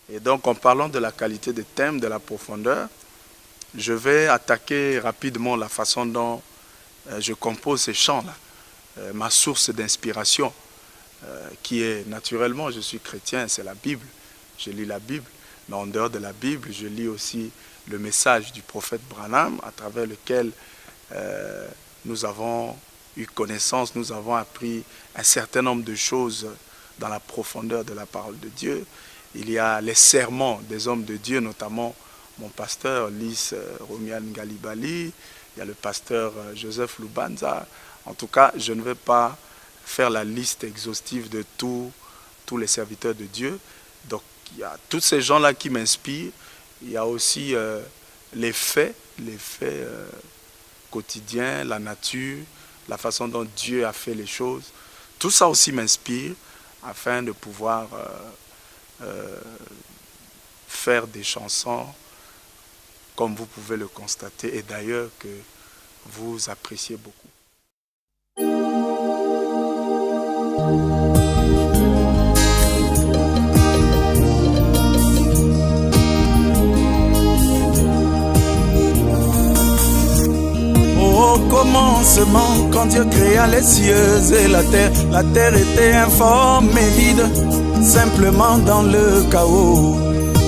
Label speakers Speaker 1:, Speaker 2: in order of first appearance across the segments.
Speaker 1: Et donc, en parlant de la qualité des thèmes, de la profondeur, je vais attaquer rapidement la façon dont je compose ces chants-là. Ma source d'inspiration, qui est naturellement, je suis chrétien, c'est la Bible. Je lis la Bible, mais en dehors de la Bible, je lis aussi le message du prophète Branham, à travers lequel nous avons eu connaissance, nous avons appris un certain nombre de choses dans la profondeur de la parole de Dieu. Il y a les sermons des hommes de Dieu, notamment mon pasteur Lys Romian Galibali, il y a le pasteur Joseph Lubanza. En tout cas, je ne vais pas faire la liste exhaustive de tous les serviteurs de Dieu. Donc, il y a tous ces gens-là qui m'inspirent. Il y a aussi les faits quotidiens, la nature, la façon dont Dieu a fait les choses. Tout ça aussi m'inspire afin de pouvoir faire des chansons comme vous pouvez le constater, et d'ailleurs que vous appréciez beaucoup.
Speaker 2: Au commencement, quand Dieu créa les cieux et la terre était informe et vide, simplement dans le chaos.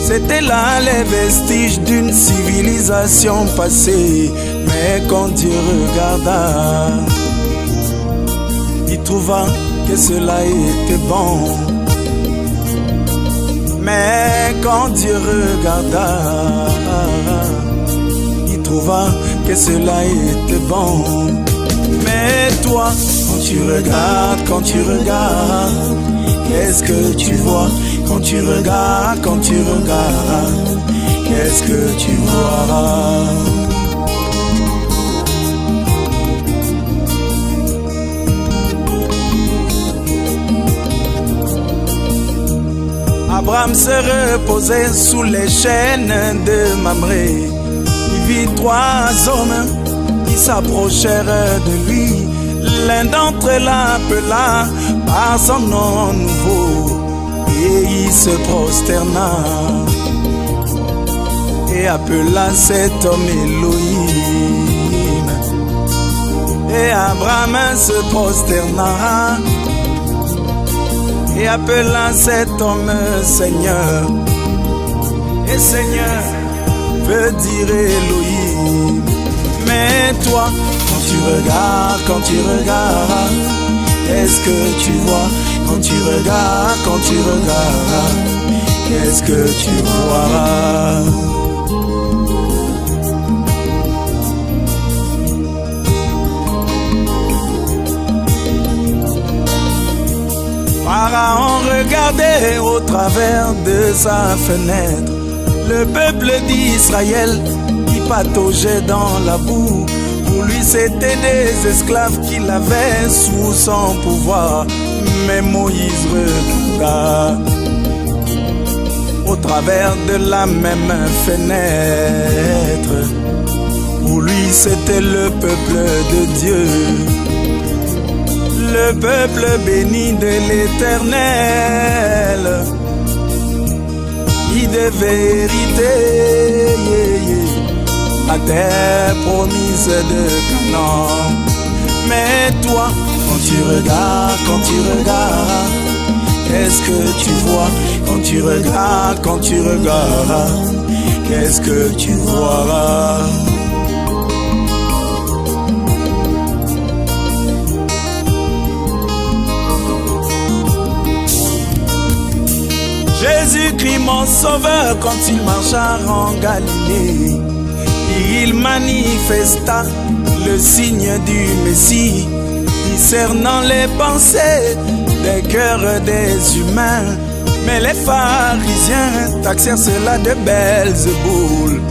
Speaker 2: C'était là les vestiges d'une civilisation passée. Mais quand Dieu regarda, il trouva que cela était bon. Mais quand Dieu regarda, il trouva que cela était bon. Mais toi, quand tu regardes, qu'est-ce que tu vois? Quand tu regardes, qu'est-ce que tu vois? Abraham se reposait sous les chaînes de Mamré. Il vit 3 hommes qui s'approchèrent de lui. L'un d'entre eux l'appela par son nom nouveau. Et il se prosterna et appela cet homme Elohim. Et Abraham se prosterna et appela cet homme Seigneur. Et Seigneur veut dire Elohim. Mais toi, quand tu regardes, qu'est-ce que tu vois? Quand tu regardes, qu'est-ce que tu vois? Pharaon regardait au travers de sa fenêtre le peuple d'Israël qui pataugeait dans la boue. Pour lui c'était des esclaves qu'il avait sous son pouvoir. Mais Moïse regarda au travers de la même fenêtre. Pour lui c'était le peuple de Dieu, le peuple béni de l'Éternel, qui devait hériter la terre promise de Canaan. Mais toi, quand tu regardes, qu'est-ce que tu vois? Quand tu regardes, qu'est-ce que tu vois? Jésus-Christ mon sauveur, quand il marcha en Galilée, il manifesta le signe du Messie, discernant les pensées des cœurs des humains. Mais les pharisiens taxèrent cela de Belzéboul.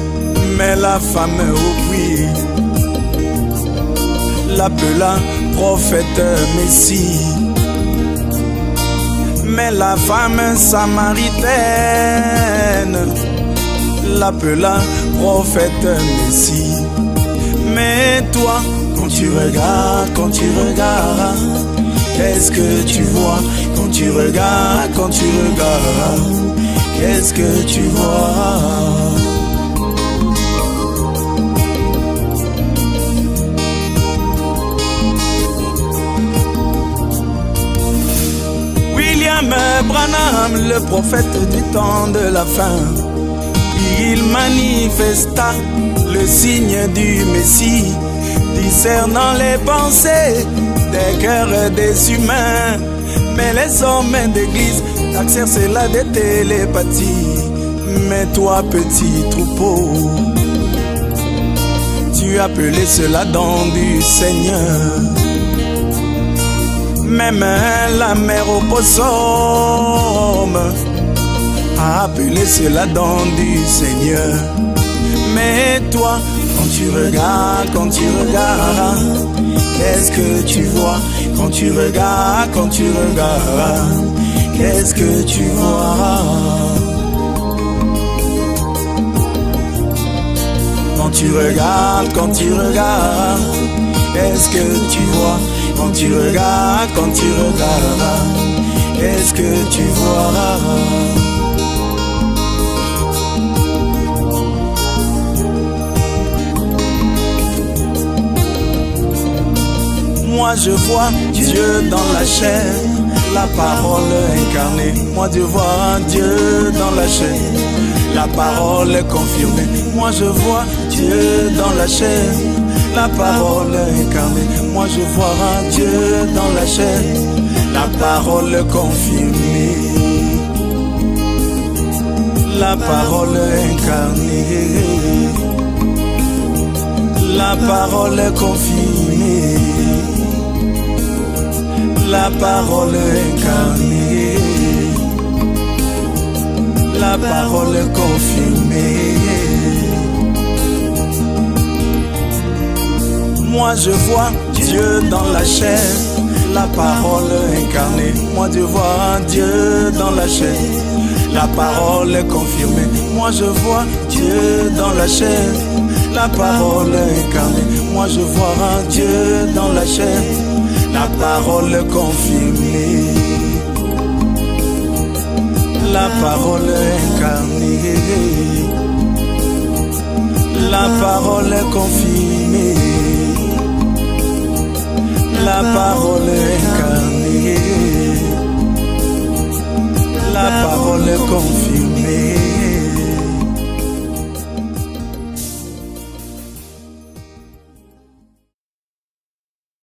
Speaker 2: Mais la femme au puits l'appela prophète Messie. Mais la femme samaritaine l'appela prophète Messie. Mais toi, quand tu regardes, qu'est-ce que tu vois? Quand tu regardes, qu'est-ce qu'est-ce que tu vois? William Branham, le prophète du temps de la fin, il manifesta le signe du Messie, discernant les pensées des cœurs des humains. Mais les hommes d'église taxèrent cela de télépathie. Mais toi, petit troupeau, tu appelais cela don du Seigneur. Même la mère au possum a appelé cela don du Seigneur. Mais toi, quand tu regardes, qu'est-ce que tu vois? Quand tu regardes, qu'est-ce que tu vois? Quand tu regardes, qu'est-ce que tu vois? Quand tu regardes, qu'est-ce que tu vois? Moi je vois Dieu dans la chair, la parole incarnée. Moi je vois Dieu dans la chair, la parole confirmée. Moi je vois Dieu dans la chair, la parole incarnée. Moi je vois Dieu dans la chair, la parole confirmée, la parole incarnée, la parole confirmée, la parole incarnée, la parole confirmée. Moi je vois Dieu dans la chair, la parole incarnée. Moi je vois Dieu dans la chair, la parole confirmée. Moi je vois Dieu dans la chair, la parole incarnée. Moi je vois Dieu dans la chair, la parole confirmée, la parole incarnée, la parole confirmée, la parole incarnée, la parole confirmée.